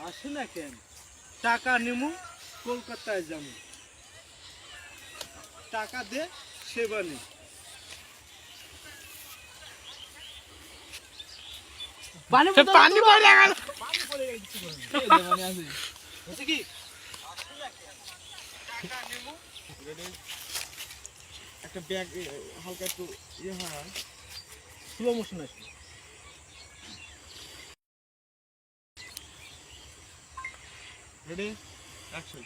আসে না কেন? টাকা নিমু, কলকাতায় যাবো। টাকা দে, সেবা নে। পানি পড়ে গেল। হচ্ছে কি? টাকা নিমু, একটা ব্যাগ হালকা একটু ইয়ে হয়, স্লো মোশন আছে। Ready action.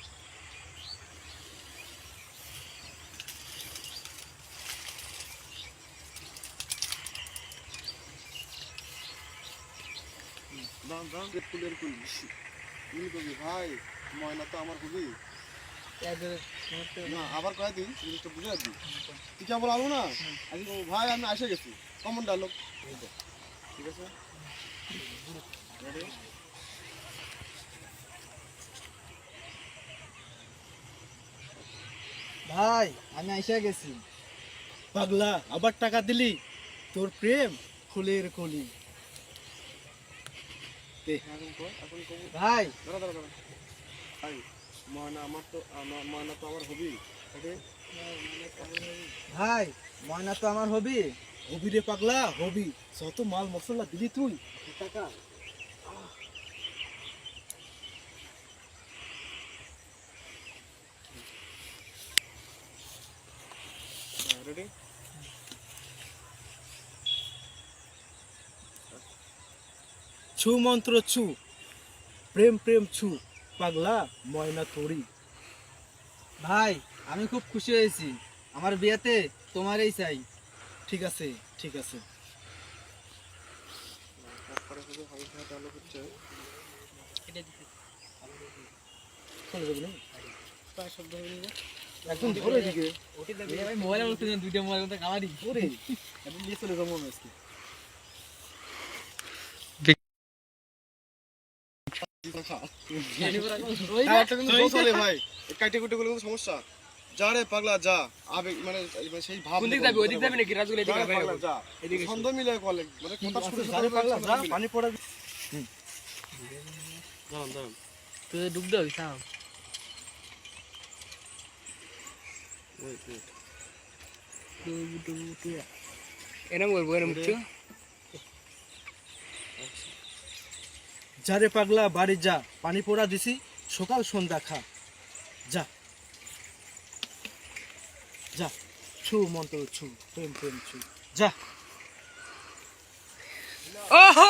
দাম দাম ফুলের ফুল করবি ভাই, ময়না তো আমার খুবই না, আবার কয়ে দিই জিনিসটা বুঝে দিই। তুই কে বলবো না আজকে ভাই আমি এসে গেছি, কমন ডায়লগ। ঠিক আছে রেডি। ভাই আমি আইসা গেছি। পাগলা, আবার টাকা দিলি? তোর প্রেম ফুলের কলি। এখন কর, এখন কর। ভাই দাঁড়া দাঁড়া দাঁড়া ভাই, ময়না আমার তো ময়না তো আমার হবি। রেডি ভাই ময়না তো আমার হবি। হবি রে পাগলা, হবি। যত মাল মশলা দিলি তুই, টাকা। রেডি। ছু মন্ত্র ছু, প্রেম প্রেম ছু, পাগলা ময়না তোরি। ভাই আমি খুব খুশি হয়েছি, আমার বিয়েতে তোমারই চাই। ঠিক আছে, ঠিক আছে। তারপরে শুধু হালকা ডায়লগ হচ্ছে। চলে যাবি না? প্রায় শব্দ হয়ে যাবে। একদম ধরে দিকে। ভাই মোবাইল উঠতে দুইটা মোবাইল মধ্যে কামারি ওরে, একদম নিয়ে চলে যাবো আমি আজকে। একটা কিন্তু দোষ হলে ভাই, এই কাইটে কুটে গুলো কিন্তু সমস্যা। যা রে পাগলা যা, আবেগ মানে সেই ভাব। কোন দিক যাবি? ওই দিক যাবি নাকি? রাজগুলো এদিকে যাবে। পাগলা যা, ছন্দ মিলে বলে মানে কথা শুরু আরে পাগলা যা, পানি পড়া। দাঁড়ান দাঁড়ান। তুই ডুব দাও সাম। Wait wait. এরম করবো, এরম কিছু। যা রে পাগলা বাড়ি যা, পানি পোড়া দিছি, সকাল সন্ধ্যা খা। যা যা, ছু মন্ত্র ছু, প্রেম প্রেম ছু, যা। ওহো